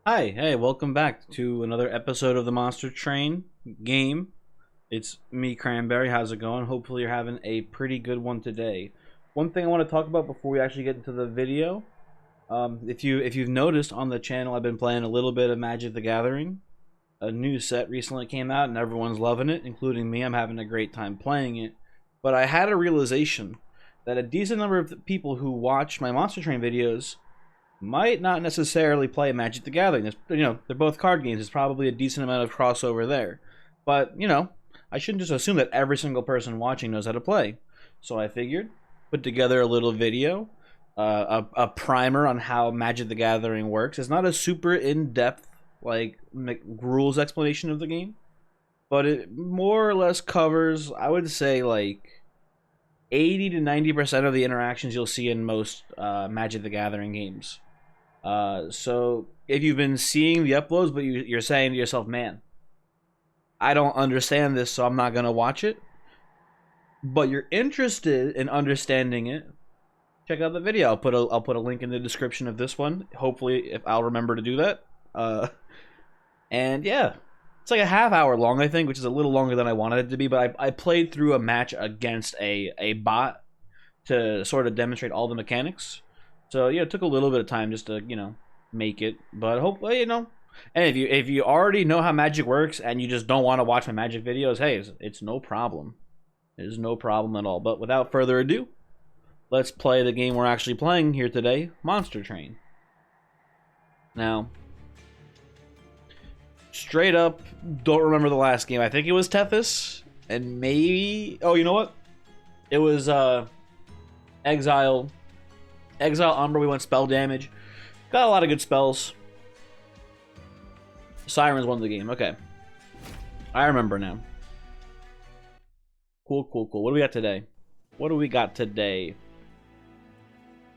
Hi, hey, welcome back to another episode of the Monster Train game. It's me, Cranberry. How's it going? Hopefully you're having a pretty good one today. One thing I want to talk about before we actually get into the video, if you've noticed on the channel, I've been playing a little bit of Magic the Gathering. A new set recently came out and everyone's loving it, including me. I'm having a great time playing it. But I had a realization that a decent number of people who watch my Monster Train videos might not necessarily play Magic the Gathering. They're both card games. There's probably a decent amount of crossover there. But, I shouldn't just assume that every single person watching knows how to play. So I figured, put together a little video, a primer on how Magic the Gathering works. It's not a super in-depth, rules explanation of the game. But it more or less covers, I would say, 80 to 90% of the interactions you'll see in most Magic the Gathering games. So if you've been seeing the uploads, but you're saying to yourself, man, I don't understand this, so I'm not going to watch it, but you're interested in understanding it, check out the video. I'll put a link in the description of this one. Hopefully, if I'll remember to do that. And yeah, it's like a half hour long, I think, which is a little longer than I wanted it to be, but I played through a match against a bot to sort of demonstrate all the mechanics. So yeah, it took a little bit of time just to make it, but hopefully and if you already know how Magic works and you just don't want to watch my Magic videos, hey, it's no problem. It is no problem at all. But without further ado, let's play the game we're actually playing here today, Monster Train. Now, straight up, don't remember the last game. I think it was Tethys, and maybe you know what? It was Exile Umbra. We went spell damage. Got a lot of good spells. Sirens won the game. Okay. I remember now. Cool. What do we got today?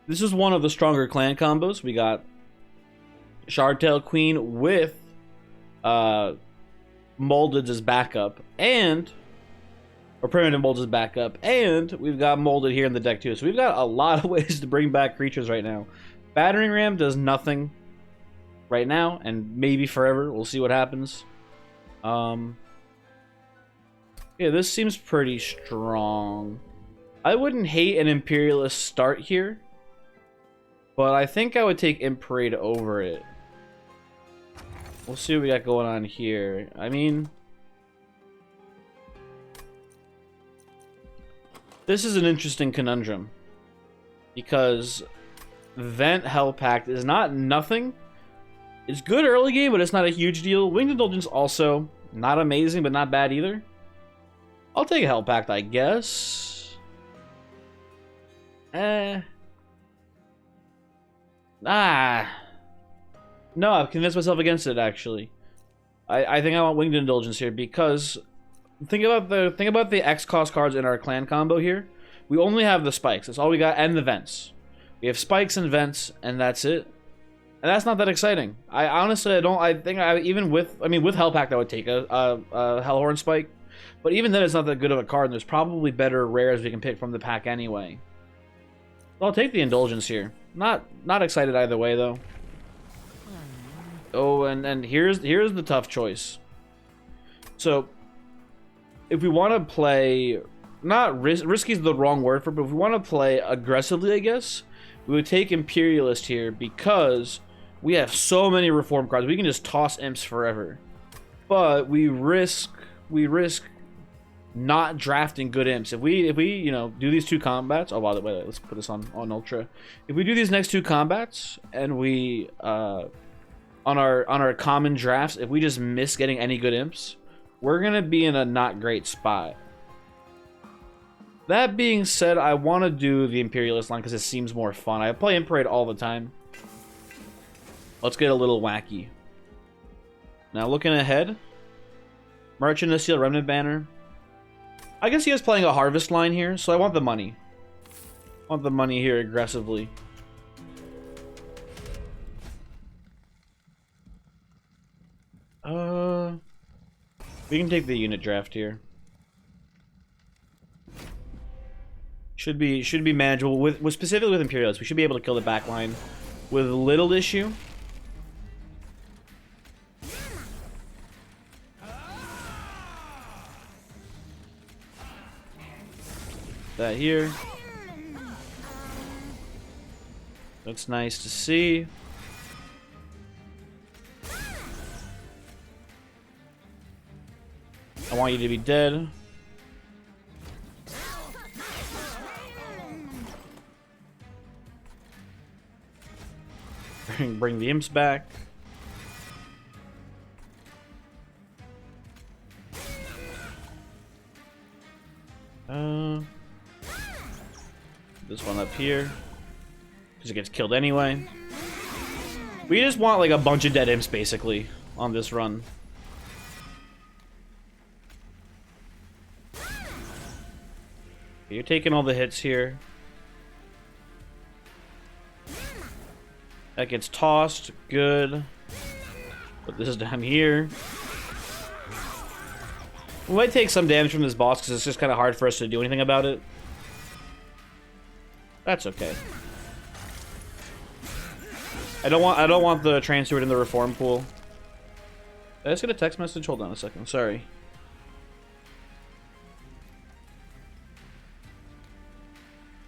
This is one of the stronger clan combos. We got Shardtail Queen with Molded as backup. Or Primitive Molded as backup. And we've got Molded here in the deck too. So we've got a lot of ways to bring back creatures right now. Battering Ram does nothing right now, and maybe forever. We'll see what happens. Yeah, this seems pretty strong. I wouldn't hate an Imperialist start here, but I think I would take Imparade over it. We'll see what we got going on here. I mean, this is an interesting conundrum, because Vent Hell Pact is not nothing. It's good early game, but it's not a huge deal. Winged Indulgence also not amazing, but not bad either. I'll take a Hell Pact, I guess. No, I've convinced myself against it, actually. I think I want Winged Indulgence here, because think about the X cost cards in our clan combo here. We only have the spikes. That's all we got, and the vents. We have spikes and vents, and that's it. And that's not that exciting. I honestly, even with Hell Pact, I would take a Hellhorn spike. But even then, it's not that good of a card, and there's probably better rares we can pick from the pack anyway. So I'll take the Indulgence here. Not excited either way, though. Oh, and here's the tough choice. So, if we want to play, not risky is the wrong word for it, but if we want to play aggressively, I guess, we would take Imperialist here, because we have so many Reform cards. We can just toss imps forever. But we risk not drafting good imps. If we do these two combats, oh, by the way, let's put this on ultra. If we do these next two combats and we on our common drafts, if we just miss getting any good imps, we're gonna be in a not great spot. That being said, I want to do the Imperialist line because it seems more fun. I play Imparade all the time. Let's get a little wacky. Now, looking ahead, Merchant of Steel, Remnant Banner. I guess he is playing a Harvest line here, so I want the money. I want the money here aggressively. We can take the unit draft here. Should be manageable with specifically with Imperialists. We should be able to kill the back line with little issue. that here. Looks nice to see. I want you to be dead. Bring the imps back. This one up here, because it gets killed anyway. We just want like a bunch of dead imps basically on this run. You're taking all the hits here. That gets tossed. Good. Put this down here. We might take some damage from this boss because it's just kind of hard for us to do anything about it. That's okay. I don't want the train steward in the reform pool. Did I just get a text message? Hold on a second. Sorry.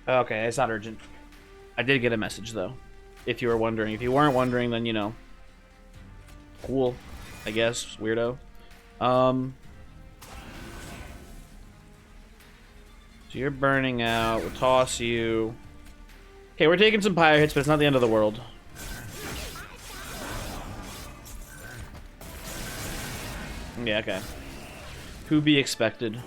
Okay, it's not urgent. I did get a message though. If you were wondering. If you weren't wondering, then you know. Cool. I guess. Weirdo. So you're burning out. We'll toss you. Okay, we're taking some pyre hits, but it's not the end of the world. Yeah, okay. To be expected.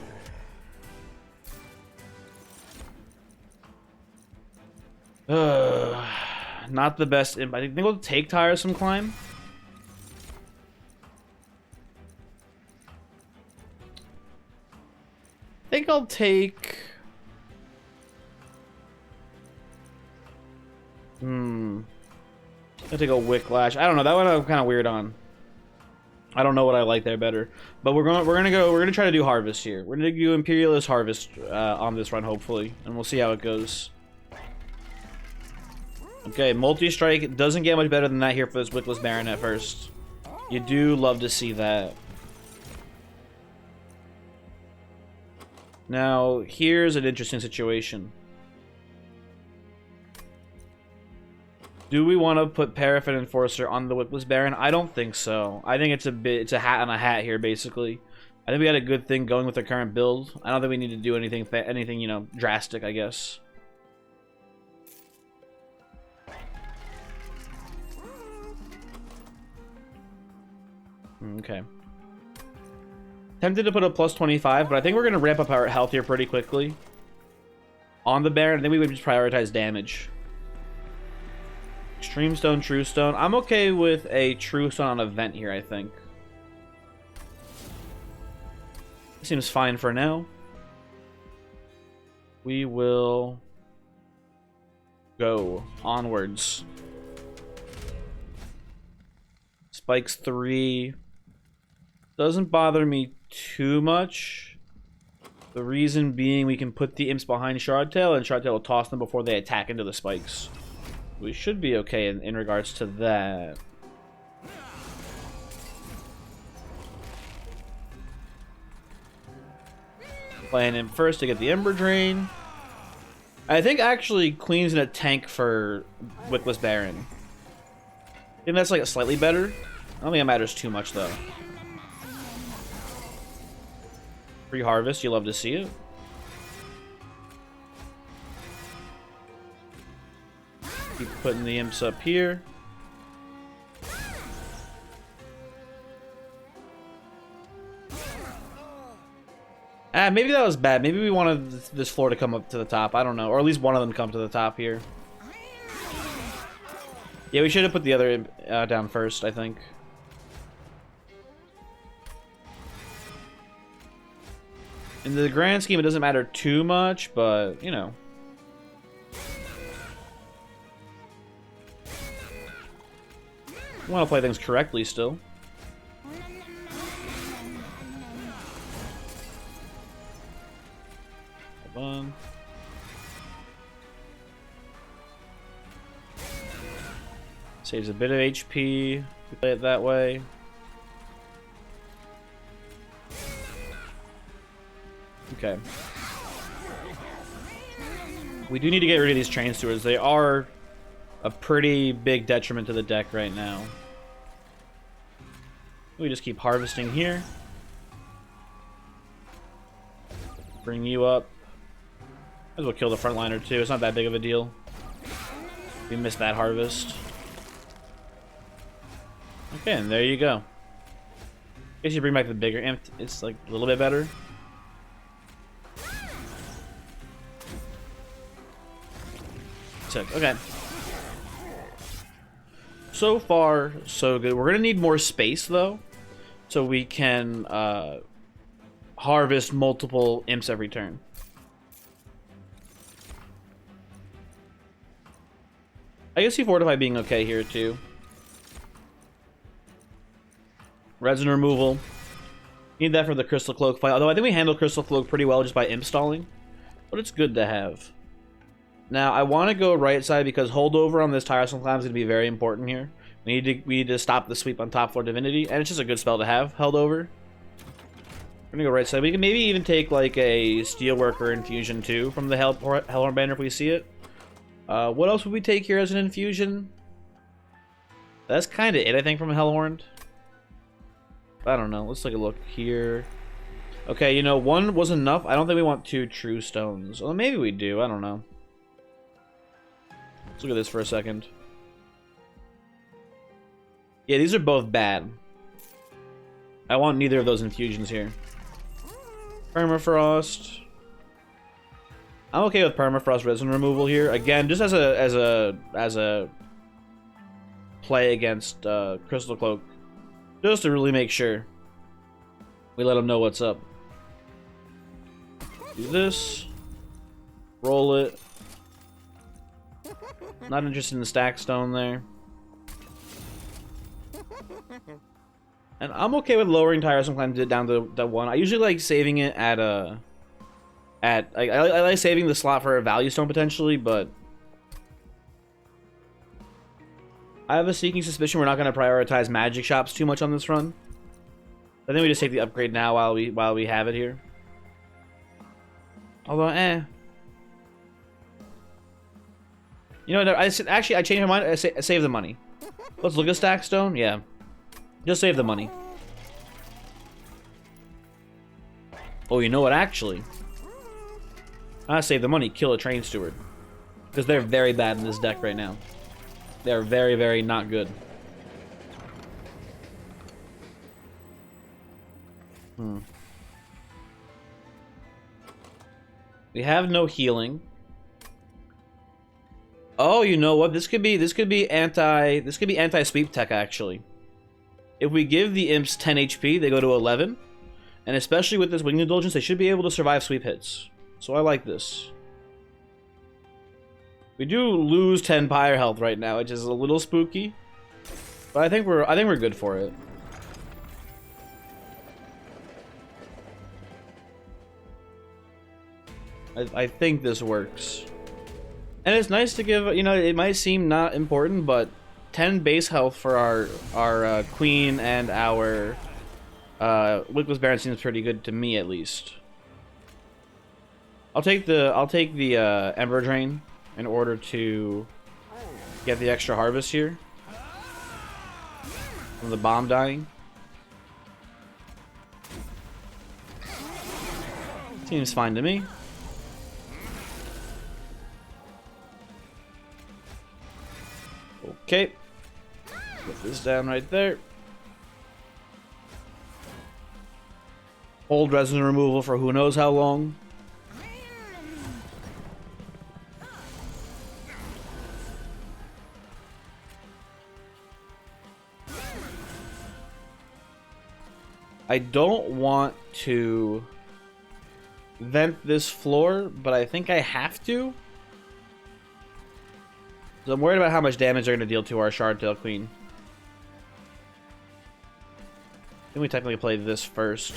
Not the best. I think we'll take tiresome climb. I think I'll take. I'll take a Wickless. I don't know. That one I'm kind of weird on. I don't know what I like there better. But we're gonna try to do harvest here. We're gonna do Imperialist harvest on this run hopefully, and we'll see how it goes. Okay, multi-strike doesn't get much better than that here for this Wickless Baron at first. You do love to see that. Now, here's an interesting situation. Do we want to put Paraffin Enforcer on the Wickless Baron? I don't think so. I think it's a hat on a hat here, basically. I think we got a good thing going with the current build. I don't think we need to do anything, you know, drastic, I guess. Okay. Tempted to put a plus 25, but I think we're going to ramp up our health here pretty quickly. On the Baron, I think we would just prioritize damage. Extreme Stone, True Stone. I'm okay with a True Stone on a vent here, I think. Seems fine for now. We will go onwards. Spikes 3. Doesn't bother me too much. The reason being we can put the imps behind Shardtail, and Shardtail will toss them before they attack into the spikes. We should be okay in regards to that. Playing him first to get the Ember Drain. I think actually Queen's in a tank for Wickless Baron. I think that's like slightly better. I don't think it matters too much though. Free harvest, you love to see it. Keep putting the imps up here. Maybe that was bad. Maybe we wanted this floor to come up to the top. I don't know. Or at least one of them come to the top here. Yeah, we should have put the other down first, I think. In the grand scheme, it doesn't matter too much, but, you know. We want to play things correctly still. Hold on. Saves a bit of HP. We play it that way. We do need to get rid of these train stewards. They are a pretty big detriment to the deck right now. We just keep harvesting here. Bring you up. Might as well kill the frontliner too. It's not that big of a deal. We missed that harvest. Okay, and there you go. Guess you bring back the bigger imp. It's like a little bit better. Sick. Okay. So far, so good. We're gonna need more space though, so we can harvest multiple imps every turn. I guess you fortify being okay here too. Resin removal. Need that for the Crystal Cloak fight. Although I think we handle Crystal Cloak pretty well just by imp stalling. But it's good to have. Now I want to go right side because holdover on this Tiresome Climb is going to be very important here. We need to stop the sweep on top floor Divinity, and it's just a good spell to have held over. We're gonna go right side. We can maybe even take like a Steelworker Infusion too from the Hellhorn banner if we see it. What else would we take here as an infusion? That's kind of it, I think, from a Hellhorn. I don't know. Let's take a look here. Okay, you know, one was enough. I don't think we want 2 True Stones. Well, maybe we do. I don't know. Let's look at this for a second. Yeah, these are both bad. I want neither of those infusions here. Permafrost. I'm okay with Permafrost resin removal here. Again, just as a play against Crystal Cloak. Just to really make sure we let them know what's up. Do this. Roll it. Not interested in the stack stone there. And I'm okay with lowering Tiresome Climb down to 1. I usually like saving it at a... I like saving the slot for a value stone potentially, but... I have a sneaking suspicion we're not going to prioritize magic shops too much on this run. I think we just take the upgrade now while we have it here. Although, You know, I changed my mind. I save the money. Let's look at stack stone. Yeah, just save the money. Oh, you know what? Actually, I save the money. Kill a train steward because they're very bad in this deck right now. They're very, very not good. We have no healing. Oh, you know what? This could be anti-sweep tech actually. If we give the imps 10 HP, they go to 11, and especially with this Winged Indulgence, they should be able to survive sweep hits. So I like this. We do lose 10 pyre health right now, which is a little spooky, but I think we're good for it. I think this works. And it's nice to give, you know, it might seem not important, but 10 base health for our Queen and our Wickless Baron seems pretty good to me, at least. I'll take the Ember Drain in order to get the extra harvest here from the bomb dying. Seems fine to me. Okay, put this down right there. Hold resin removal for who knows how long. I don't want to vent this floor, but I think I have to. So I'm worried about how much damage they're going to deal to our Shardtail Queen. I think we technically play this first.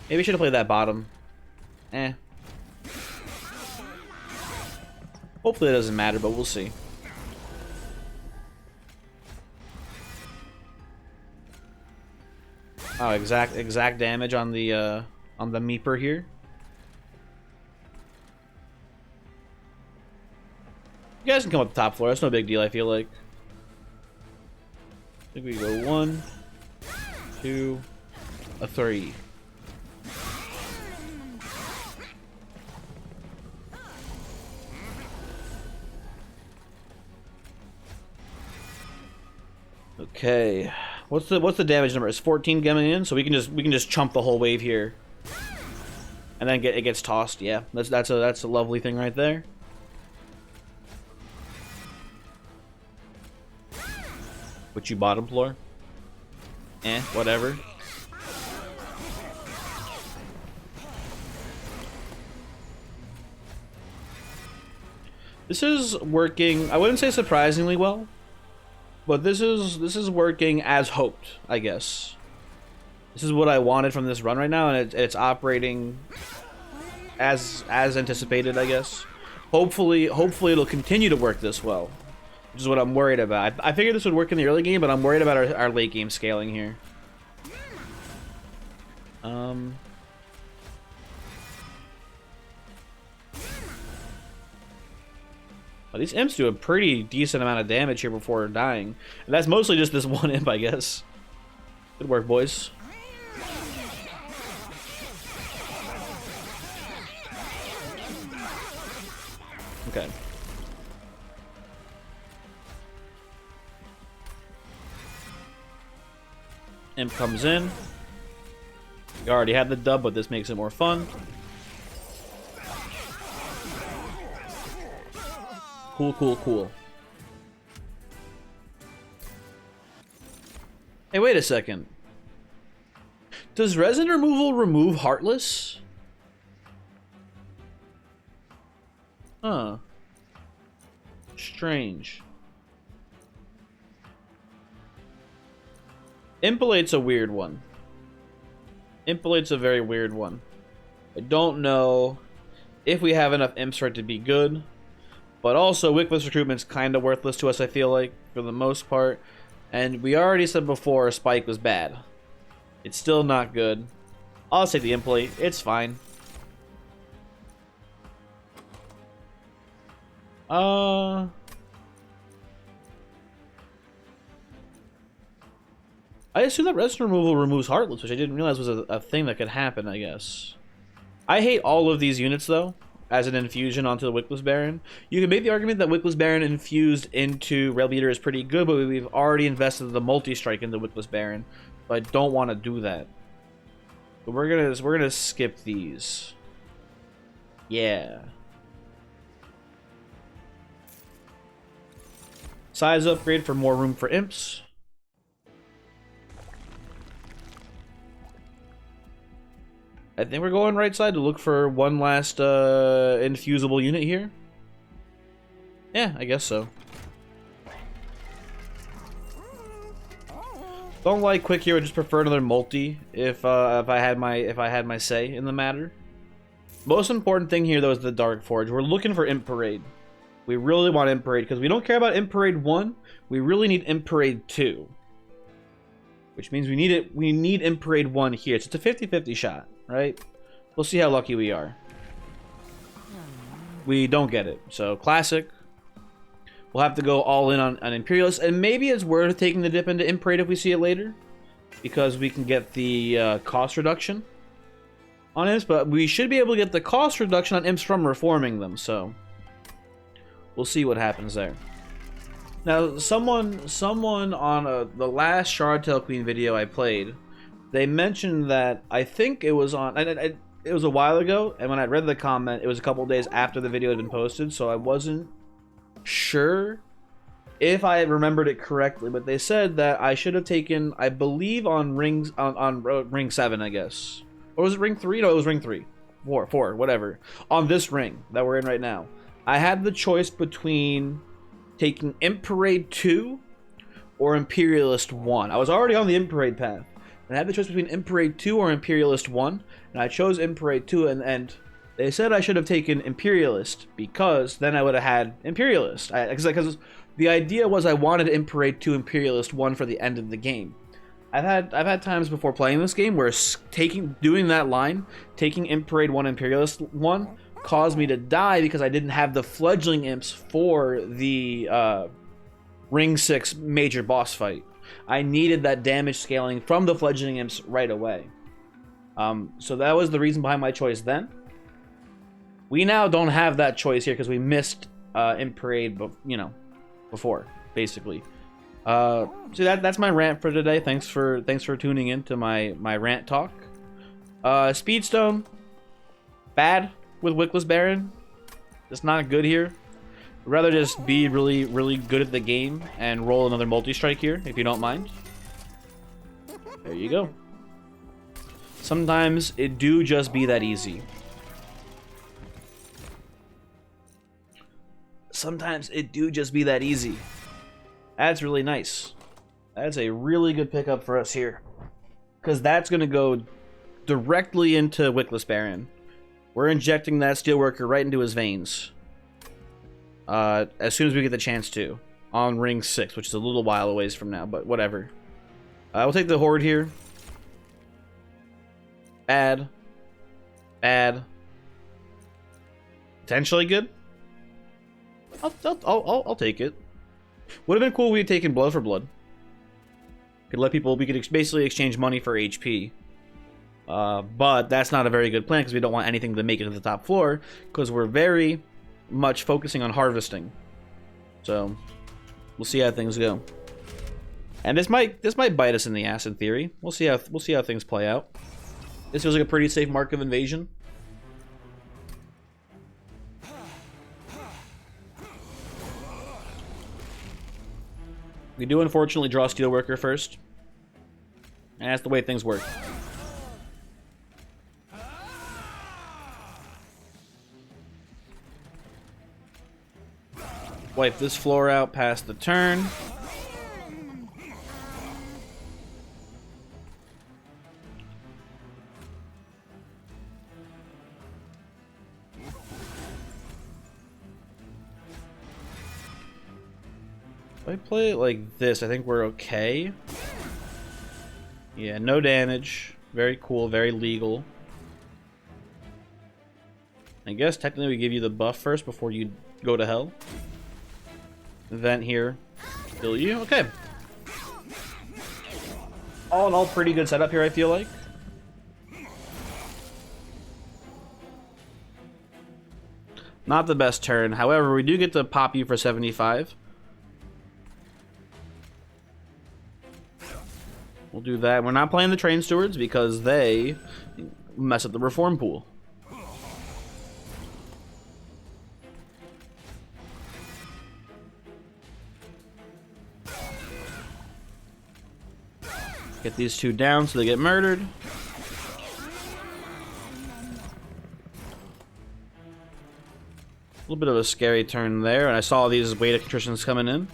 Maybe we should have played that bottom. Hopefully it doesn't matter, but we'll see. Oh, exact damage on the Meeper here. guys can come up the top floor. That's no big deal, I feel like. I think we go 1, 2, a 3. Okay. What's the damage number? It's 14 coming in, so we can just chump the whole wave here. And then it gets tossed. Yeah. That's a lovely thing right there. Put you bottom floor. Whatever. This is working, I wouldn't say surprisingly well, but this is working as hoped, I guess. This is what I wanted from this run right now, and it's operating as anticipated, I guess. Hopefully it'll continue to work this well, which is what I'm worried about. I figured this would work in the early game, but I'm worried about our late game scaling here. Well, these imps do a pretty decent amount of damage here before dying. And that's mostly just this one imp, I guess. Good work, boys. Okay. Imp comes in. We already had the dub, but this makes it more fun. Cool, cool, cool. Hey, wait a second. Does resin removal remove Heartless? Huh. Strange. Impallate's a weird one. Impallate's a very weird one. I don't know if we have enough imps for it to be good. But also, Wickless recruitment's kind of worthless to us, I feel like, for the most part. And we already said before Spike was bad. It's still not good. I'll take the Impallate. It's fine. I assume that resin removal removes Heartless, which I didn't realize was a thing that could happen, I guess. I hate all of these units, though, as an infusion onto the Wickless Baron. You can make the argument that Wickless Baron infused into Rail Beater is pretty good, but we've already invested the multi-strike into Wickless Baron, so I don't want to do that. But we're gonna skip these. Yeah. Size upgrade for more room for imps. I think we're going right side to look for one last infusible unit here. Yeah, I guess so. Don't like quick here. I just prefer another multi if I had my say in the matter. Most important thing here though is the Dark Forge. We're looking for Imp Parade. We really want Imp Parade because we don't care about Imp Parade 1. We really need Imp Parade 2. Which means we need it. We need Imp Parade 1 here. So it's a 50-50 shot, right? We'll see how lucky we are. We don't get it. So classic. We'll have to go all in on Imperialist, and maybe it's worth taking the dip into Imp Parade if we see it later, because we can get the cost reduction on imps. But we should be able to get the cost reduction on imps from reforming them. So we'll see what happens there. Now, someone on the last Shardtail Queen video I played, they mentioned that, I think it was on, it was a while ago, and when I read the comment, it was a couple days after the video had been posted, so I wasn't sure if I remembered it correctly, but they said that I should have taken, I believe on ring 7, I guess. Or was it ring 3? No, it was ring 3. 4, whatever. On this ring that we're in right now. I had the choice between taking Imp Parade 2 or Imperialist 1. I was already on the Imp Parade path. And I had the choice between Imp Parade 2 or Imperialist 1. And I chose Imp Parade 2, and they said I should have taken Imperialist because then I would have had Imperialist. Because the idea was I wanted Imp Parade 2, Imperialist 1 for the end of the game. I've had times before playing this game where doing that line, taking Imp Parade 1, Imperialist 1, caused me to die because I didn't have the fledgling imps for the Ring 6 major boss fight. I needed that damage scaling from the fledgling imps right away. So that was the reason behind my choice then. We now don't have that choice here because we missed Imp Parade, but you know, before basically. So that's my rant for today. Thanks for tuning in to my rant talk. Speedstone, bad with Wickless Baron. It's not good here. I'd rather just be really good at the game and roll another multi-strike here, if you don't mind. There you go. Sometimes it do just be that easy. Sometimes it do just be that easy. That's really nice. That's a really good pickup for us here. Because that's going to go directly into Wickless Baron. We're injecting that Steelworker right into his veins. As soon as we get the chance to. On Ring 6, which is a little while away from now, but whatever. We'll take the Horde here. Bad. Bad. Potentially good. I'll take it. Would have been cool if we had taken Blood for Blood. Could let people. We could basically exchange money for HP. But that's not a very good plan because we don't want anything to make it to the top floor because we're very much focusing on harvesting. So we'll see how things go. And this might bite us in the ass in theory. We'll see how things play out. This feels like a pretty safe mark of invasion. We do unfortunately draw Steelworker first. And that's the way things work. Wipe this floor out past the turn. If I play it like this, I think we're okay. Yeah, no damage. Very cool, very legal. I guess technically we give you the buff first before you go to hell. Event here. Kill you. Okay. All in all, pretty good setup here, I feel like. Not the best turn. However, we do get to pop you for 75. We'll do that. We're not playing the Train Stewards because they mess up the Reform pool. Get these two down so they get murdered. A little bit of a scary turn there, and I saw these weight of contritions coming in.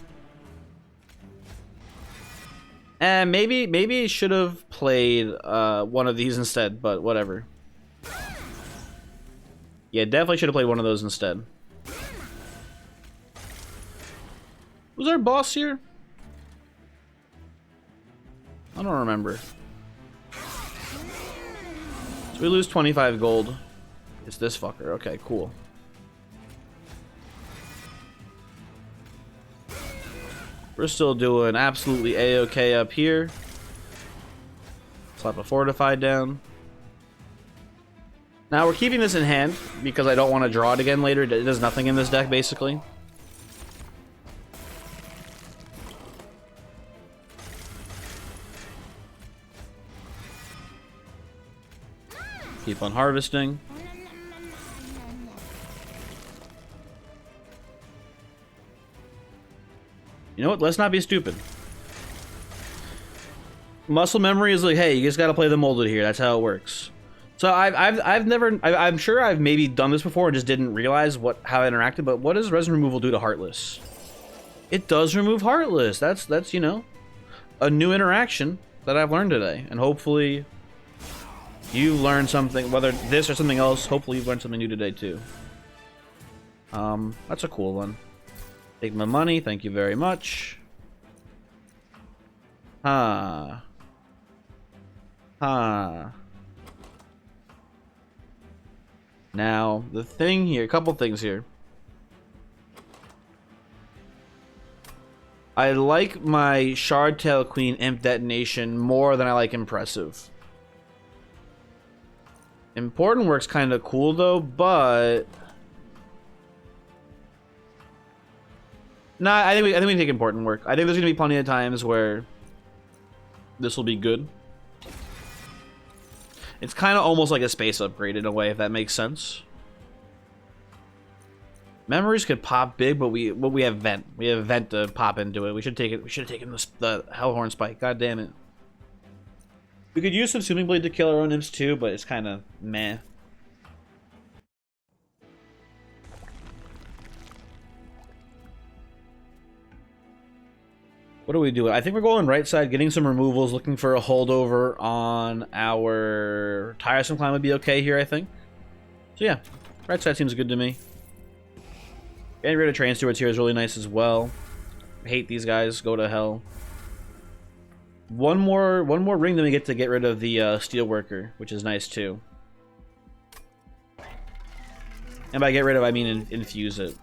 And maybe should have played one of these instead, but whatever. Yeah, definitely should have played one of those instead. Was our boss here? I don't remember. So we lose 25 gold. It's this fucker. Okay, cool. We're still doing absolutely A-okay up here. Slap a fortified down. Now we're keeping this in hand because I don't want to draw it again later. It does nothing in this deck, basically. Keep on harvesting. You know what? Let's not be stupid. Muscle memory is like, hey, you just gotta play the molded here. That's how it works. So I'm sure I've maybe done this before and just didn't realize how I interacted. But what does resin removal do to Heartless? It does remove Heartless. That's you know, a new interaction that I've learned today, and hopefully you learned something. Whether this or something else, hopefully you've learned something new today too. That's a cool one. Take my money, thank you very much. Huh. Now, the thing here, a couple things here. I like my Shardtail Queen Imp Detonation more than I like Impressive. Important Work's kind of cool though, but nah, I think we can take Important Work. I think there's gonna be plenty of times where this will be good. It's kind of almost like a space upgrade in a way, if that makes sense. Memories could pop big, but we have Vent. We have Vent to pop into it. We should take it. We should have taken the Hellhorn Spike. God damn it. We could use Consuming Blade to kill our own imps too, but it's kind of meh. What are we doing? I think we're going right side, getting some removals, looking for a holdover on our Tiresome Climb would be okay here, I think. So yeah, right side seems good to me. Getting rid of Train Stewards here is really nice as well. I hate these guys. Go to hell. One more ring, then we get to get rid of the Steelworker, which is nice too. And by get rid of, I mean infuse it,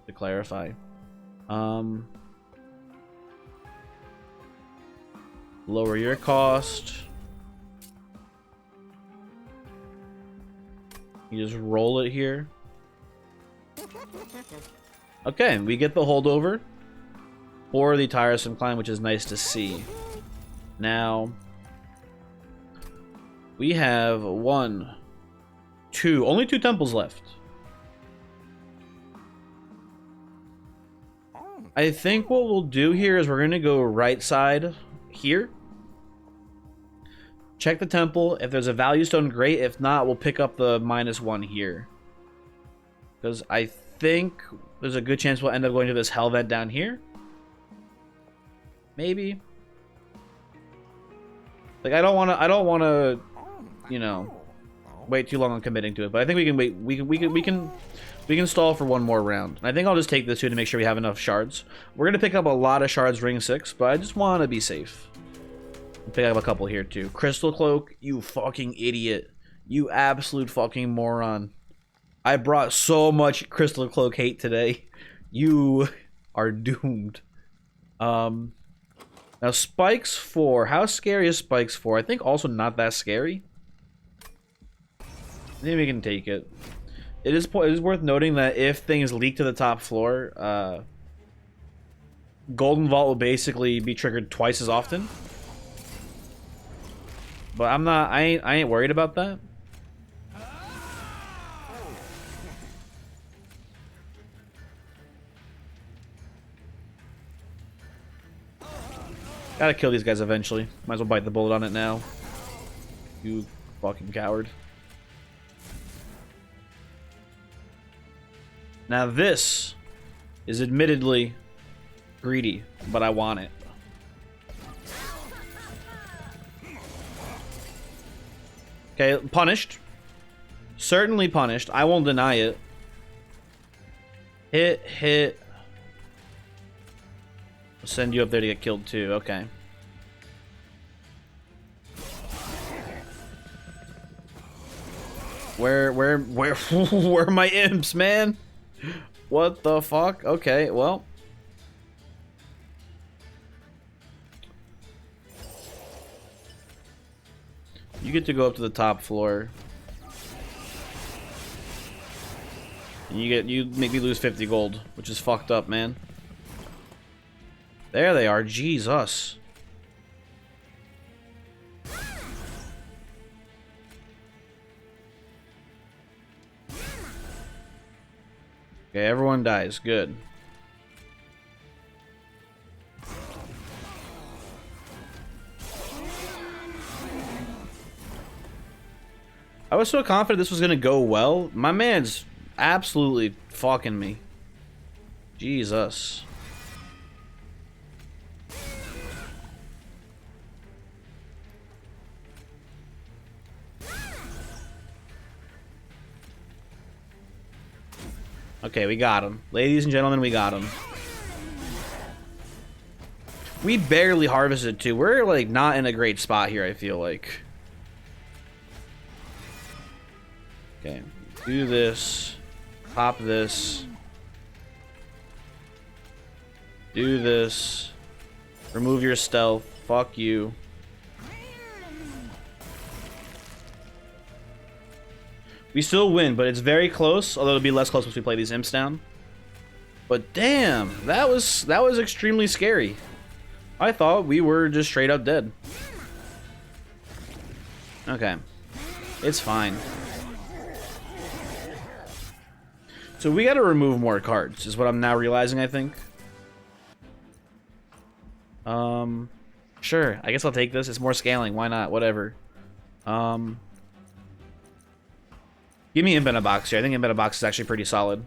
to clarify. Lower your cost. You just roll it here. Okay, we get the holdover for the Tiresome Climb, which is nice to see. Now, we have only two temples left. I think what we'll do here is we're going to go right side here. Check the temple. If there's a value stone, great. If not, we'll pick up the -1 here. Because I think there's a good chance we'll end up going to this hell vent down here. Maybe. Like I don't want to, you know, wait too long on committing to it. But I think we can wait. We can stall for one more round. And I think I'll just take this too to make sure we have enough shards. We're gonna pick up a lot of shards, ring 6, but I just want to be safe. I'll pick up a couple here too. Crystal Cloak, you fucking idiot, you absolute fucking moron. I brought so much Crystal Cloak hate today. You are doomed. Now Spikes 4. How scary is Spikes 4? I think also not that scary. I think we can take it. It is worth noting that if things leak to the top floor, Golden Vault will basically be triggered twice as often. But I ain't worried about that. Gotta kill these guys eventually. Might as well bite the bullet on it now. You fucking coward. Now this is admittedly greedy, but I want it. Okay, punished. Certainly punished. I won't deny it. Hit. I'll send you up there to get killed too. Okay. Where where are my imps, man? What the fuck? Okay, well. You get to go up to the top floor. You make me lose 50 gold, which is fucked up, man. There they are. Jesus. Okay, everyone dies. Good. I was so confident this was gonna go well. My man's absolutely fucking me. Jesus. Okay, we got him. Ladies and gentlemen, we got him. We barely harvested too. We're like not in a great spot here, I feel like. Okay. Do this. Pop this. Do this. Remove your stealth. Fuck you. We still win, but it's very close, although it'll be less close once we play these imps down. But damn, that was extremely scary. I thought we were just straight up dead. Okay. It's fine. So we gotta remove more cards, is what I'm now realizing, I think. Sure. I guess I'll take this. It's more scaling. Why not? Whatever. Give me Impin a box here. I think Impin a box is actually pretty solid.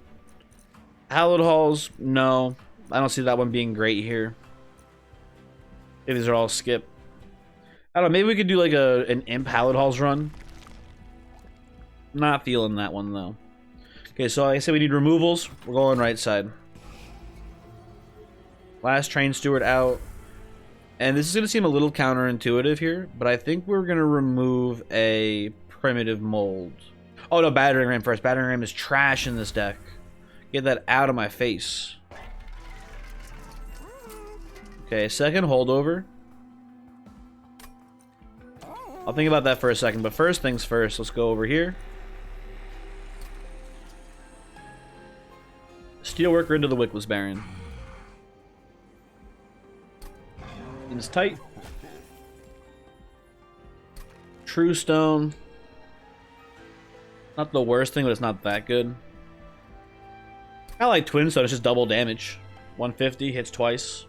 Hallowed Halls, no. I don't see that one being great here. Maybe these are all skip. I don't know, maybe we could do like an Imp Hallowed Halls run. Not feeling that one though. Okay, so like I said, we need removals. We're going right side. Last Train Steward out. And this is going to seem a little counterintuitive here, but I think we're going to remove a primitive mold. Oh no, Battering Ram first. Battering Ram is trash in this deck. Get that out of my face. Okay, second holdover. I'll think about that for a second, but first things first, let's go over here. Steelworker into the Wickless Baron. It's tight. True Stone. Not the worst thing, but it's not that good. I like Twin Stone, it's just double damage. 150, hits twice.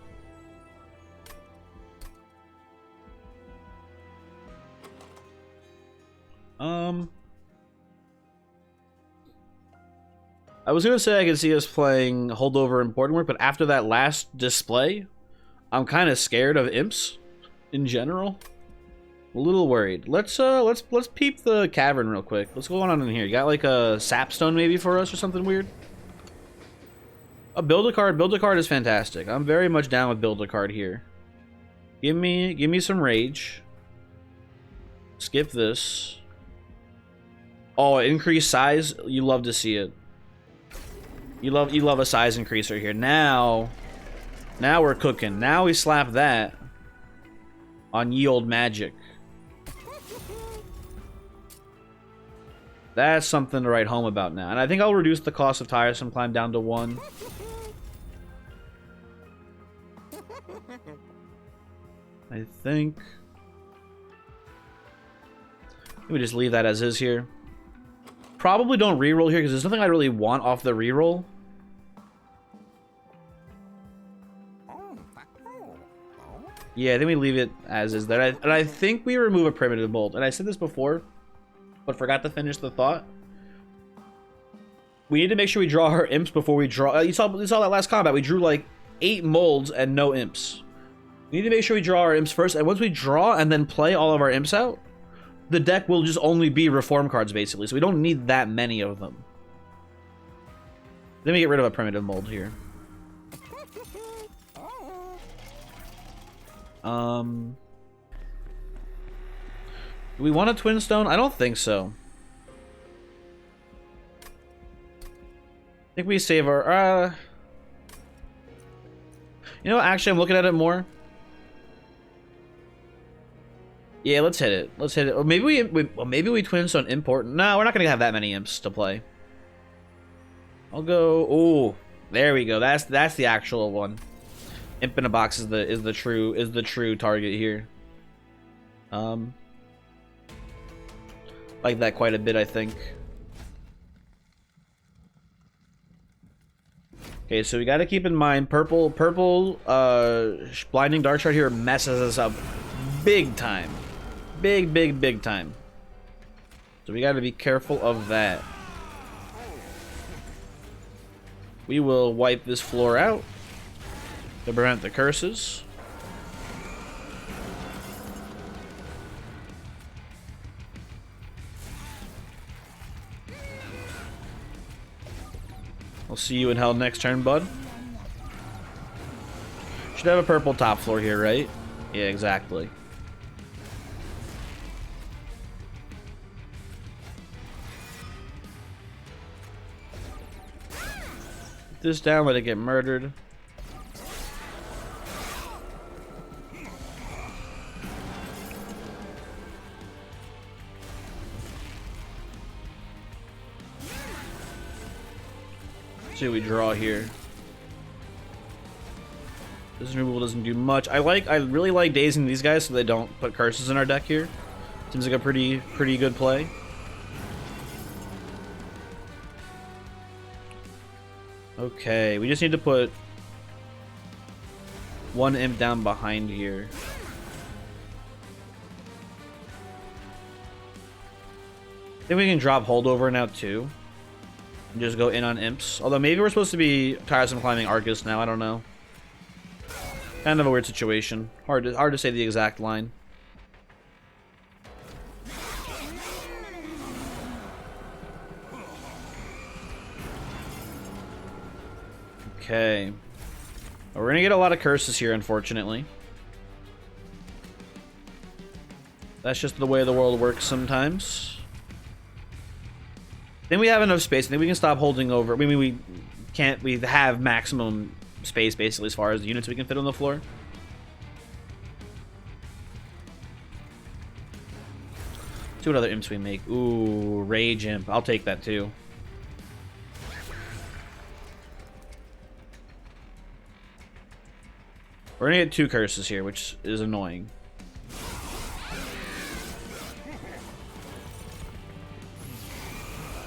I was gonna say I could see us playing Holdover Important Work, but after that last display, I'm kind of scared of imps in general. A little worried. Let's peep the cavern real quick. What's going on in here? You got like a sapstone maybe for us or something weird? Build a card. Build a card is fantastic. I'm very much down with build a card here. Give me some rage. Skip this. Oh, increase size. You love to see it. You love a size increaser here. Now we're cooking. Now we slap that on Ye Olde Magic. That's something to write home about now. And I think I'll reduce the cost of Tiresome Climb down to 1. I think. Let me just leave that as is here. Probably don't reroll here because there's nothing I really want off the reroll. Yeah, I think we leave it as is there. And I think we remove a primitive mold. And I said this before, but forgot to finish the thought. We need to make sure we draw our imps before we draw. You saw that last combat. We drew like 8 molds and no imps. We need to make sure we draw our imps first. And once we draw and then play all of our imps out, the deck will just only be reform cards basically. So we don't need that many of them. Let me get rid of a primitive mold here. Do we want a Twin Stone? I don't think so. I think we save our, you know, actually, I'm looking at it more. Yeah, let's hit it. Let's hit it. Or maybe maybe we Twin Stone Important. No, we're not gonna have that many imps to play. I'll go. Oh, there we go. That's the actual one. Imp in a box is the true target here. Like that quite a bit, I think. Okay, so we got to keep in mind purple blinding dark shard here messes us up big time. Big time. So we got to be careful of that. We will wipe this floor out to prevent the curses. I'll see you in hell next turn, bud. Should have a purple top floor here, right? Yeah, exactly. this down, let it get murdered. See what we draw here. This removal doesn't do much. I really like dazing these guys so they don't put curses in our deck here. Seems like a pretty good play. Okay, we just need to put one imp down behind here. I think we can drop holdover now too. And just go in on imps. Although maybe we're supposed to be tiresome climbing Arcus now, I don't know. Kind of a weird situation. Hard to say the exact line. Okay. Well, we're gonna get a lot of curses here, unfortunately. That's just the way the world works sometimes. Then we have enough space. I think we can stop holding over. I mean, we can't. We have maximum space basically as far as the units we can fit on the floor. See what other imps we make. Ooh, Rage Imp. I'll take that too. We're gonna get 2 curses here, which is annoying.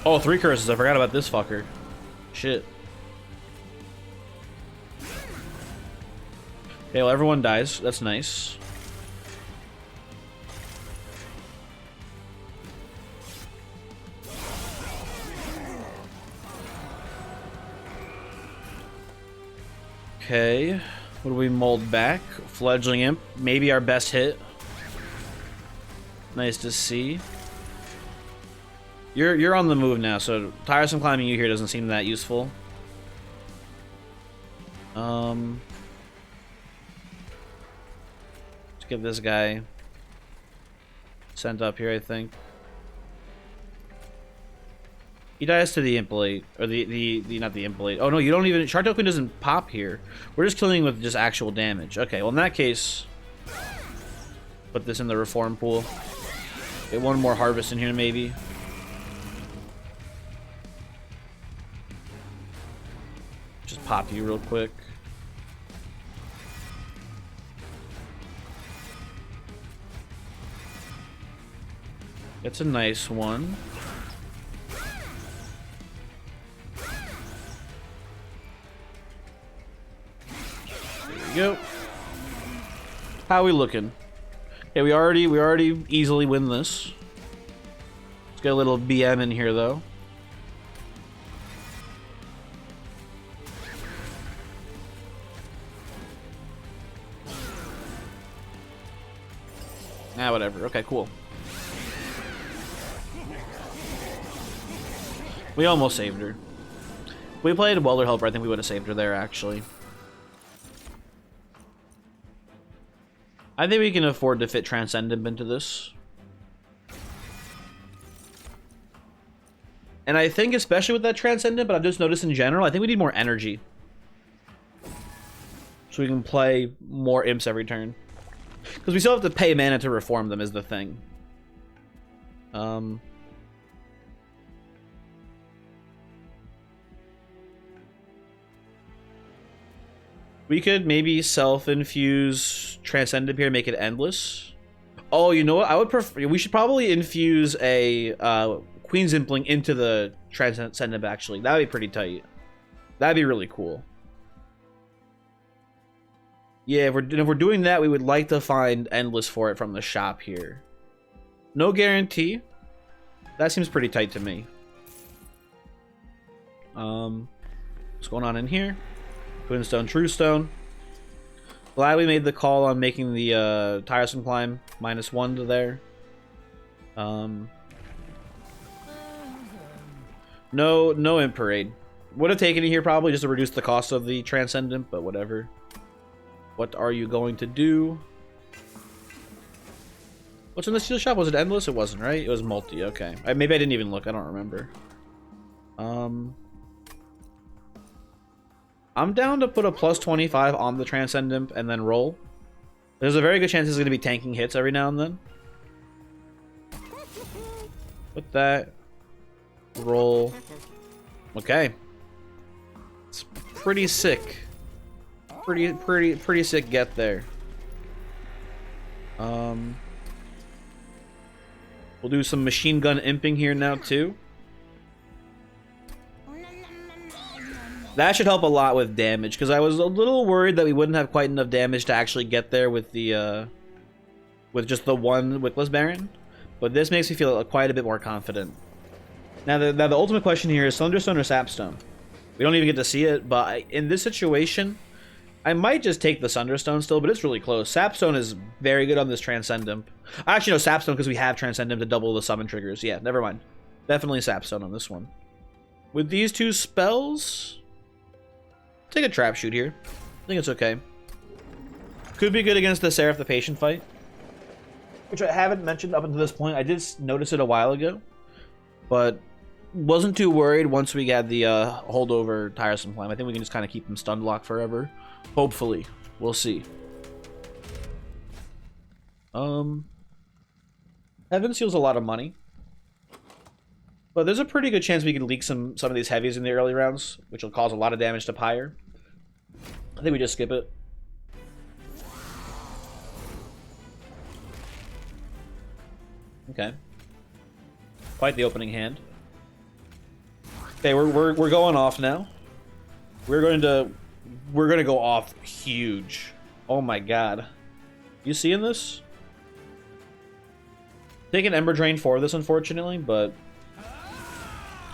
Oh, 3 curses. I forgot about this fucker. Shit. Okay, well, everyone dies. That's nice. Okay. What do we mold back? Fledgling Imp. Maybe our best hit. Nice to see. You're on the move now, so tiresome climbing you here doesn't seem that useful. Let's get this guy sent up here, I think. He dies to the Implate, or not the Implate. Oh no, you don't even, Shard Token doesn't pop here. We're just killing with just actual damage. Okay, well in that case, put this in the reform pool. Get one more harvest in here maybe. Just pop you real quick. It's a nice one. Go. How are we looking? Okay, we already easily win this. Let's get a little BM in here though. Ah, whatever. Okay, cool. We almost saved her. If we played Welder Helper, I think we would have saved her there actually. I think we can afford to fit Transcendent into this. And I think especially with that Transcendent, but I've just noticed in general, I think we need more energy. So we can play more imps every turn. Because we still have to pay mana to reform them is the thing. We could maybe self-infuse Transcendent here, make it endless. Oh, you know what? I would prefer. We should probably infuse a Queen's Impling into the Transcendent. Actually, that'd be pretty tight. That'd be really cool. Yeah, if we're doing that, we would like to find endless for it from the shop here. No guarantee. That seems pretty tight to me. What's going on in here? Twinstone, Truestone. Glad we made the call on making the tiresome climb -1 to there. No Imp Parade. Would have taken it here probably just to reduce the cost of the Transcendent, but whatever. What are you going to do? What's in the steel shop? Was it endless? It wasn't, right? It was multi. Okay. Maybe I didn't even look. I don't remember. I'm down to put a plus 25 on the Transcendent and then roll. There's a very good chance it's going to be tanking hits every now and then. Put that. Roll. Okay. It's pretty sick. Pretty sick get there. We'll do some machine gun imping here now too. That should help a lot with damage, because I was a little worried that we wouldn't have quite enough damage to actually get there with the with just the one Wickless Baron. But this makes me feel quite a bit more confident. Now the ultimate question here is Thunderstone or Sapstone. We don't even get to see it, but in this situation, I might just take the Thunderstone still, but it's really close. Sapstone is very good on this Transcendent. Actually, no, Sapstone, because we have Transcendent to double the summon triggers. Yeah, never mind. Definitely Sapstone on this one. With these two spells, take a Trap Shoot here. I think it's okay. Could be good against the Seraph the Patient fight, which I haven't mentioned up until this point. I did notice it a while ago, but wasn't too worried once we got the holdover Tiresome Climb. I think we can just kind of keep them stun locked forever. Hopefully. We'll see. Heaven Seal's a lot of money, but there's a pretty good chance we can leak some of these heavies in the early rounds, which will cause a lot of damage to Pyre. I think we just skip it. Okay. Quite the opening hand. Okay, we're going off now. We're gonna go off huge. Oh my god. You seeing this? Take an Ember Drain for this, unfortunately, but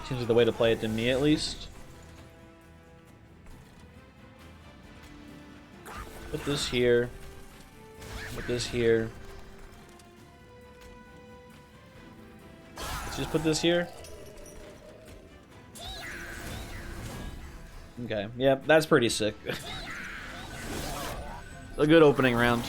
seems like the way to play it to me, at least. Put this here. Put this here. Let's just put this here. Okay, yeah, that's pretty sick. A good opening round.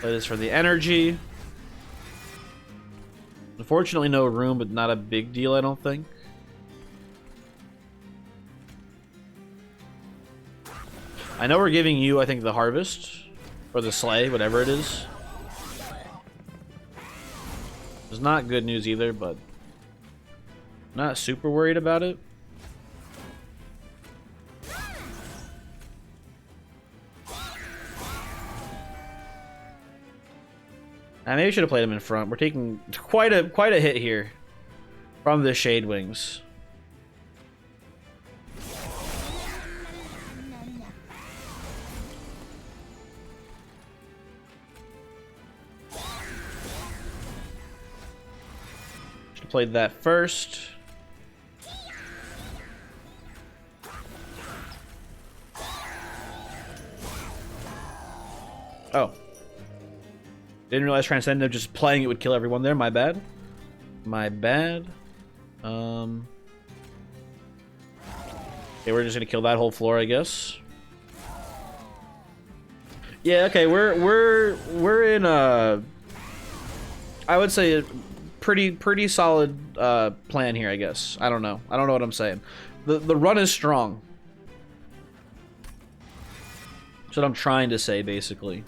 Play this for the energy. Unfortunately, no room, but not a big deal, I don't think. I know we're giving you, I think, the Harvest. Or the Slay, whatever it is. It's not good news either, but not super worried about it. I maybe should have played him in front. We're taking quite a hit here from the Shade Wings. Played that first. Oh. Didn't realize Transcendent just playing it would kill everyone there. My bad. My bad. Okay, we're just gonna kill that whole floor, I guess. Yeah, okay, we're in a, I would say, pretty solid plan here, I guess. I don't know what I'm saying. The run is strong. That's what I'm trying to say, basically.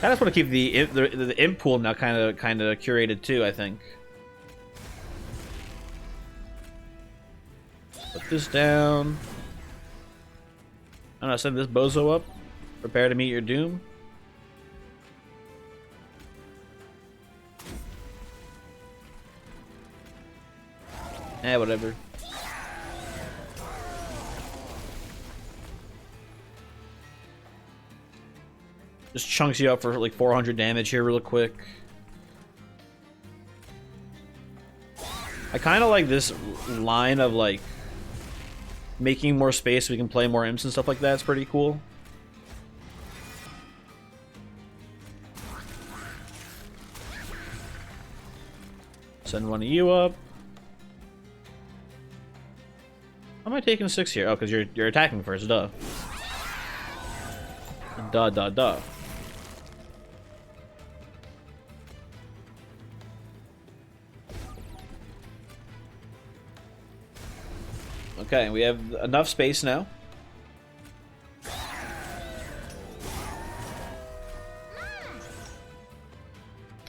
I just want to keep the imp pool now kind of curated too, I think. Put this down. I'm gonna send this bozo up. Prepare to meet your doom. Eh, whatever. Just chunks you up for like 400 damage here real quick. I kind of like this line of like making more space so we can play more imps and stuff like that. It's pretty cool. Send one of you up. How am I taking 6 here? Oh, because you're attacking first, duh. Duh. Okay, we have enough space now.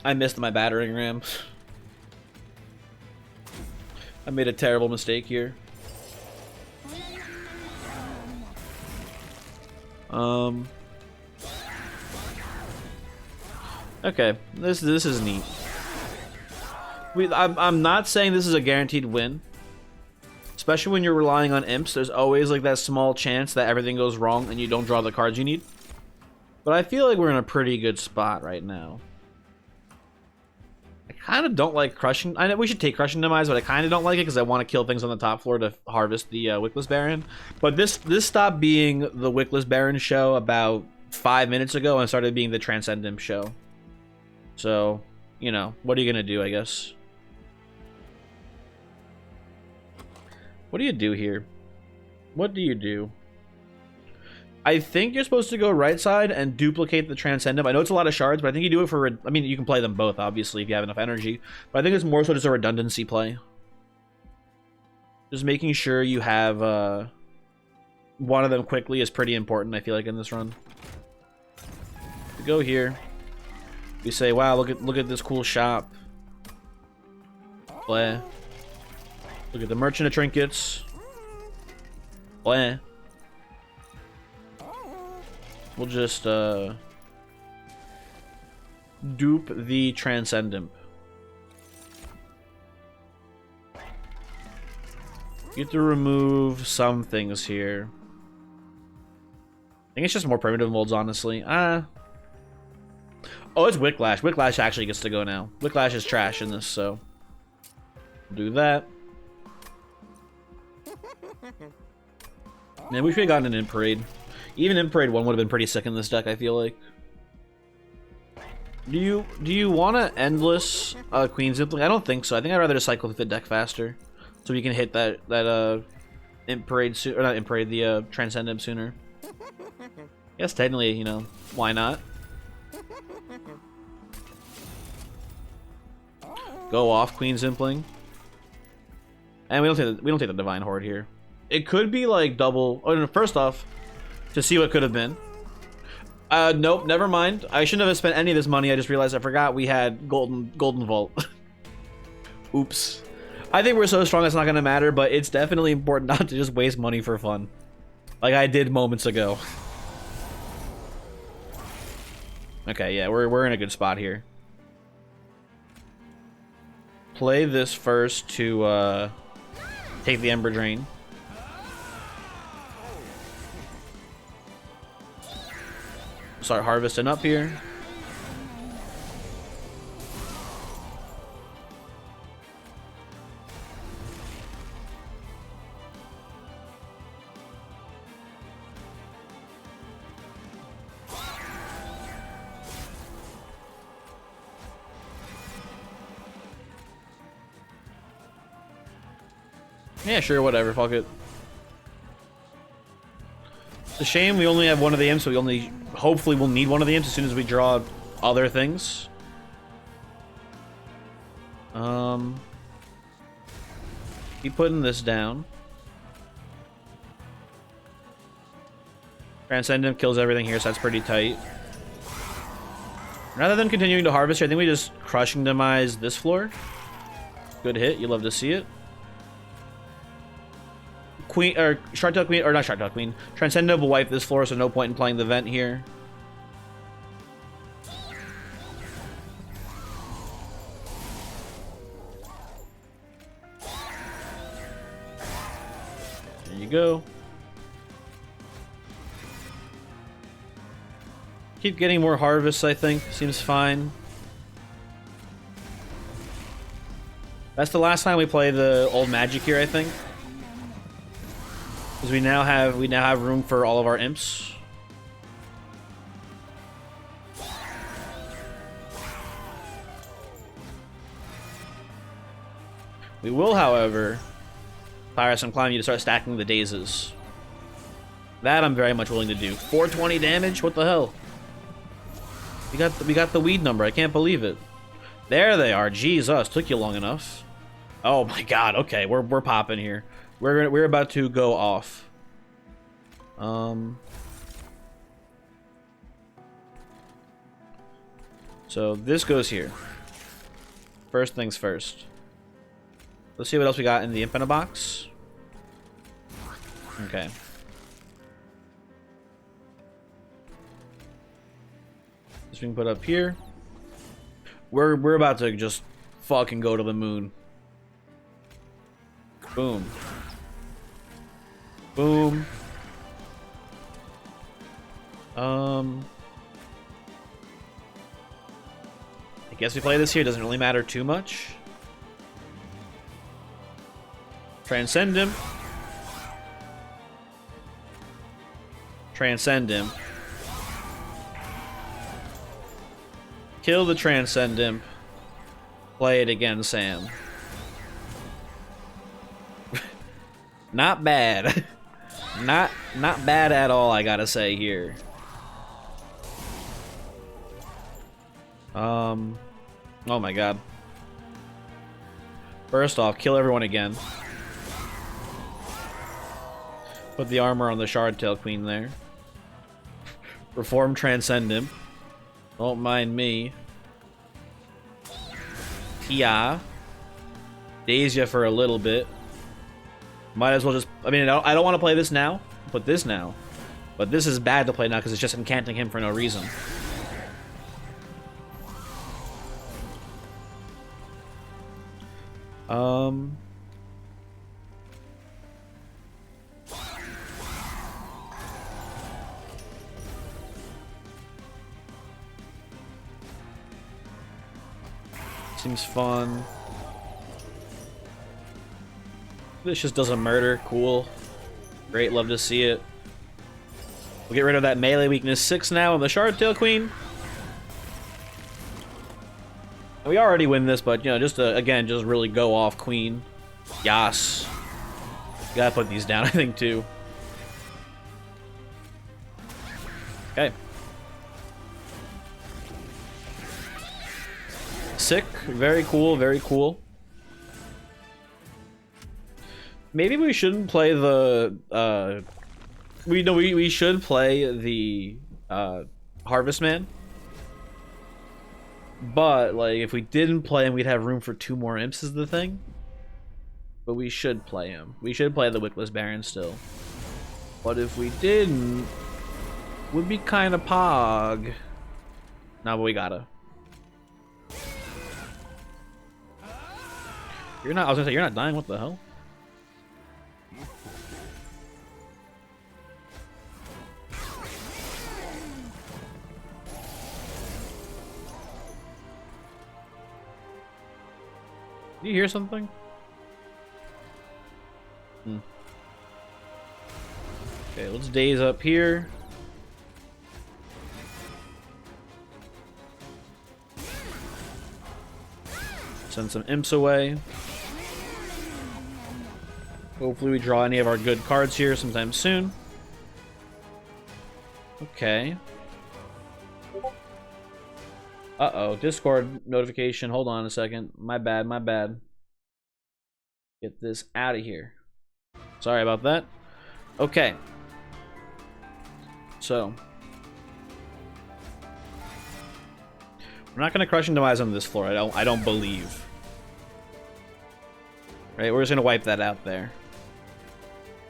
I missed my battering ram. I made a terrible mistake here. Okay, this is neat. I'm not saying this is a guaranteed win. Especially when you're relying on imps, there's always like that small chance that everything goes wrong and you don't draw the cards you need. But I feel like we're in a pretty good spot right now. I kind of don't like crushing. I know we should take crushing demise, but I kind of don't like it because I want to kill things on the top floor to harvest the Wickless Baron. But this stopped being the Wickless Baron show about 5 minutes ago and started being the Transcendent show. So, you know, what are you gonna do? I guess. What do you do here? What do you do? I think you're supposed to go right side and duplicate the Transcendent. I know it's a lot of shards, but I think you do it for... I mean, you can play them both, obviously, if you have enough energy. But I think it's more so just a redundancy play. Just making sure you have one of them quickly is pretty important, I feel like, in this run. We go here. We say, wow, look at this cool shop. Bleh. Look at the Merchant of Trinkets. Bleh. We'll just dupe the Transcendent. You have to remove some things here. I think it's just more primitive molds, honestly. Oh, it's Wicklash. Wicklash actually gets to go now. Wicklash is trash in this, so do that. Man, we should have gotten an Imp Parade. Even Imp Parade 1 would have been pretty sick in this deck, I feel like. Do you want to endless Queen's Impling? I don't think so. I think I'd rather just cycle through the deck faster, so we can hit that Imp Parade or not Imp Parade, the Transcendent sooner. Yes, technically, you know, why not? Go off Queen's Impling, and we don't take the Divine Horde here. It could be like double. Oh no! First off, to see what could have been. Nope, never mind. I shouldn't have spent any of this money. I just realized I forgot we had golden vault. Oops. I think we're so strong it's not gonna matter, but it's definitely important not to just waste money for fun, like I did moments ago. Okay, yeah, we're in a good spot here. Play this first to take the Ember Drain. Start harvesting up here. Yeah, sure, whatever, fuck it. It's a shame we only have one of the imps, so we only... Hopefully we'll need one of the imps as soon as we draw other things. Keep putting this down. Transcendent kills everything here, so that's pretty tight. Rather than continuing to harvest here, I think we just crushing demise this floor. Good hit, you love to see it. Queen, or Shark-Tail Queen, or not Shark-Tail Queen. Transcendent will wipe this floor, so no point in playing the vent here. There you go. Keep getting more harvests, I think. Seems fine. That's the last time we play the old magic here, I think. Because we now have room for all of our imps. We will, however, fire some climb you to start stacking the dazes. That I'm very much willing to do. 420 damage? What the hell? We got the weed number. I can't believe it. There they are. Jesus, took you long enough. Oh my god. Okay, we're popping here. We're about to go off. So this goes here. First things first. Let's see what else we got in the Impin box. Okay. This we can put up here. We're about to just fucking go to the moon. Boom. Boom. I guess we play this here. Doesn't really matter too much. Transcend him. Transcend him. Kill the Transcend Imp. Play it again, Sam. Not bad. Not bad at all, I gotta say here. Oh my god. First off, kill everyone again. Put the armor on the Shardtail Queen there. Reform Transcend Imp. Don't mind me. Tia. Daze ya for a little bit. Might as well just... I mean, I don't want to play this now. Put this now. But this is bad to play now because it's just incanting him for no reason. Seems fun. This just does a murder. Cool. Great, love to see it. We'll get rid of that melee weakness 6 now on the Shardtail Queen. We already win this, but, you know, just to, again, just really go off Queen. Yas. Gotta put these down, I think, too. Okay. Sick. Very cool, very cool. Maybe we shouldn't play the, we should play the, Harvest Man. But, like, if we didn't play him, we'd have room for 2 more imps is the thing. But we should play him. We should play the Wickless Baron still. But if we didn't, would be kind of pog. No, but we gotta. You're not, I was gonna say, you're not dying, what the hell? Do you hear something? Okay, let's daze up here. Send some imps away. Hopefully we draw any of our good cards here sometime soon. Okay. Uh-oh, Discord notification. Hold on a second. My bad, my bad. Get this out of here. Sorry about that. Okay. So. We're not going to crush and demise on this floor. I don't believe. Right, we're just going to wipe that out there.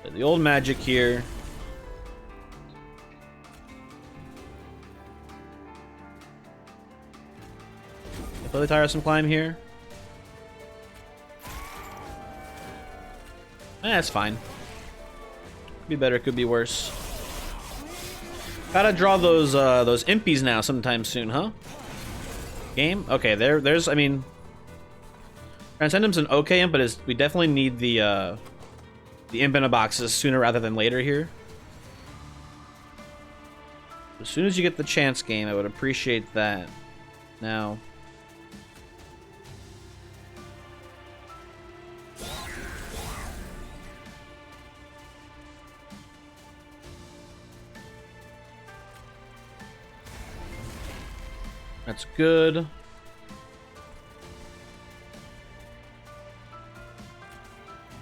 The old magic here. Really tiresome climb here. That's fine. Could be better, could be worse. Gotta draw those impies now sometime soon, huh? Game? Okay, there's I mean Transcendum's an okay imp, but we definitely need the imp in a boxes sooner rather than later here. As soon as you get the chance game, I would appreciate that. Now That's good.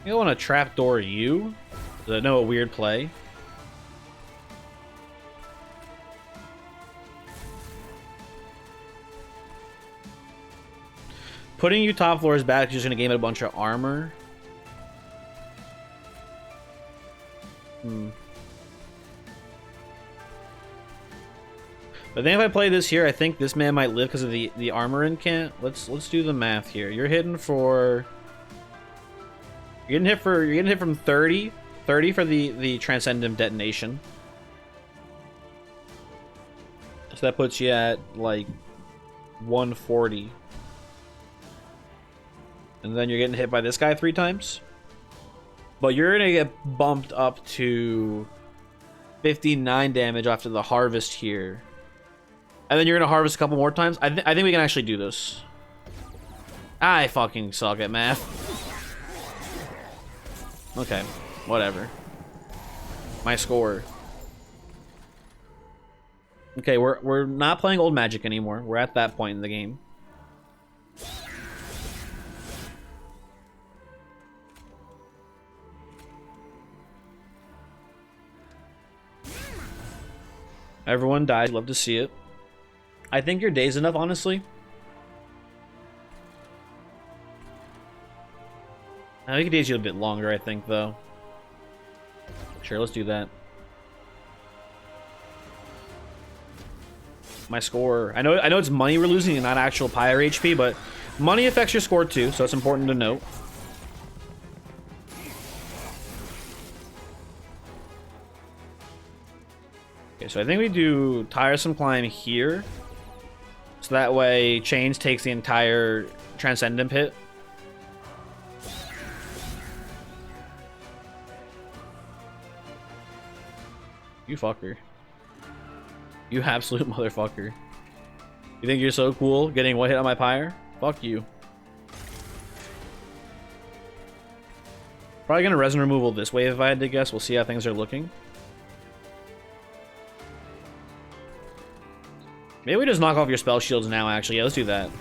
You want to trapdoor you? Is that a weird play? Putting you top floor is bad because you're just going to gain a bunch of armor. But then if I play this here, I think this man might live because of the armor incant. Let's do the math here. You're hitting for... You're getting hit from 30. 30 for the Transcendent Detonation. So that puts you at, like, 140. And then you're getting hit by this guy 3 times. But you're going to get bumped up to 59 damage after the harvest here. And then you're going to harvest a couple more times. I think we can actually do this. I fucking suck at math. Okay, whatever. My score. Okay, we're not playing old magic anymore. We're at that point in the game. Everyone died. Love to see it. I think your day's enough, honestly. We could daze you a bit longer, I think, though. Sure, let's do that. My score. I know it's money we're losing and not actual pyre HP, but money affects your score too, so it's important to note. Okay, so I think we do Tiresome Climb here. So that way Chains takes the entire Transcendent Pit. You fucker. You absolute motherfucker. You think you're so cool getting one hit on my pyre? Fuck you. Probably gonna resin removal this wave if I had to guess. We'll see how things are looking. Maybe we just knock off your spell shields now, actually. Yeah, let's do that.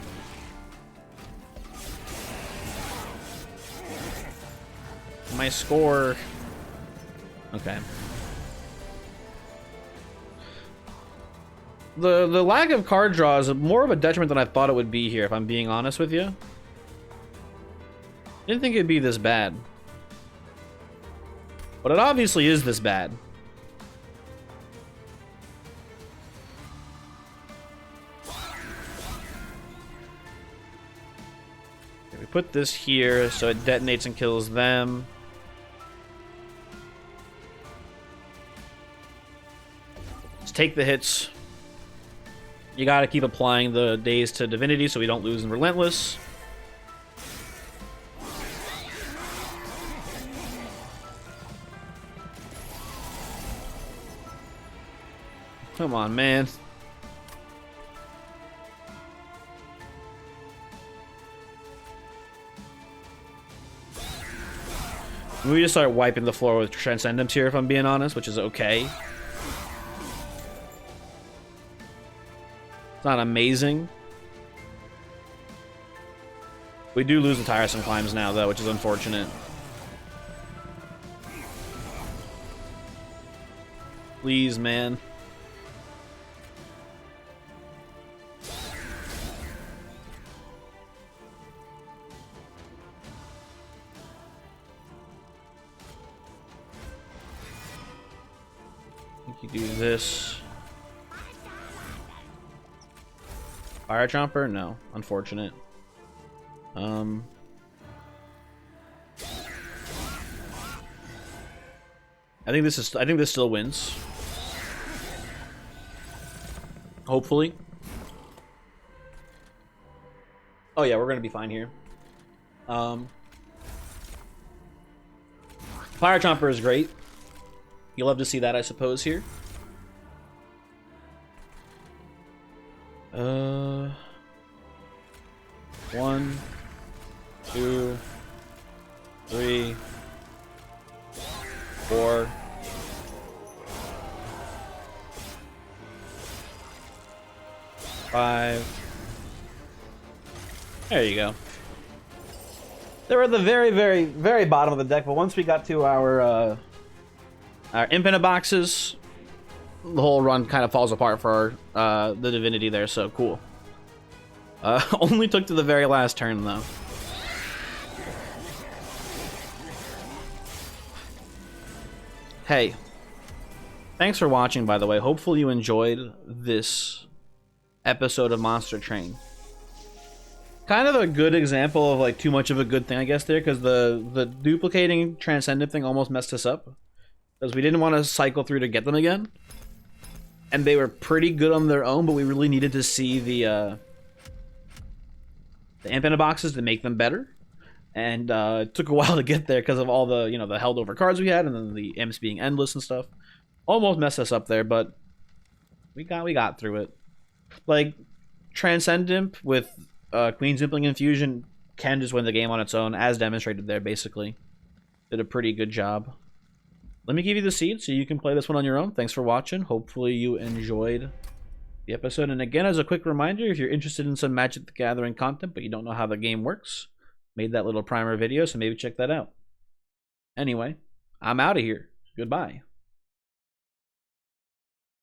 My score... Okay. The lack of card draw is more of a detriment than I thought it would be here, if I'm being honest with you. I didn't think it'd be this bad. But it obviously is this bad. We put this here so it detonates and kills them. Let's take the hits. You gotta keep applying the days to Divinity so we don't lose in Relentless. Come on, man. We just start wiping the floor with Transcendence here, if I'm being honest, which is okay. It's not amazing. We do lose the Tiresome Climbs now, though, which is unfortunate. Please, man. I think you do this. Fire Chomper? No, unfortunate. I think this still wins. Hopefully. Oh yeah, we're gonna be fine here. Fire Chomper is great. You'll love to see that, I suppose, here. 1, 2, 3, 4. 5. There you go. They were at the very, very, very bottom of the deck, but once we got to our Impin boxes, the whole run kind of falls apart for the Divinity there, so cool. Only took to the very last turn, though. Hey, thanks for watching, by the way. Hopefully you enjoyed this episode of Monster Train. Kind of a good example of like too much of a good thing, I guess, there, because the duplicating Transcendent thing almost messed us up. Because we didn't want to cycle through to get them again. And they were pretty good on their own, but we really needed to see the Impin boxes to make them better. And it took a while to get there because of all the, the held over cards we had, and then the imps being endless and stuff. Almost messed us up there, but we got through it. Like, Transcendent with Queen's Imping Infusion can just win the game on its own, as demonstrated there, basically. Did a pretty good job. Let me give you the seed so you can play this one on your own. Thanks for watching. Hopefully you enjoyed the episode. And again, as a quick reminder, if you're interested in some Magic the Gathering content, but you don't know how the game works, made that little primer video, so maybe check that out. Anyway, I'm out of here. Goodbye.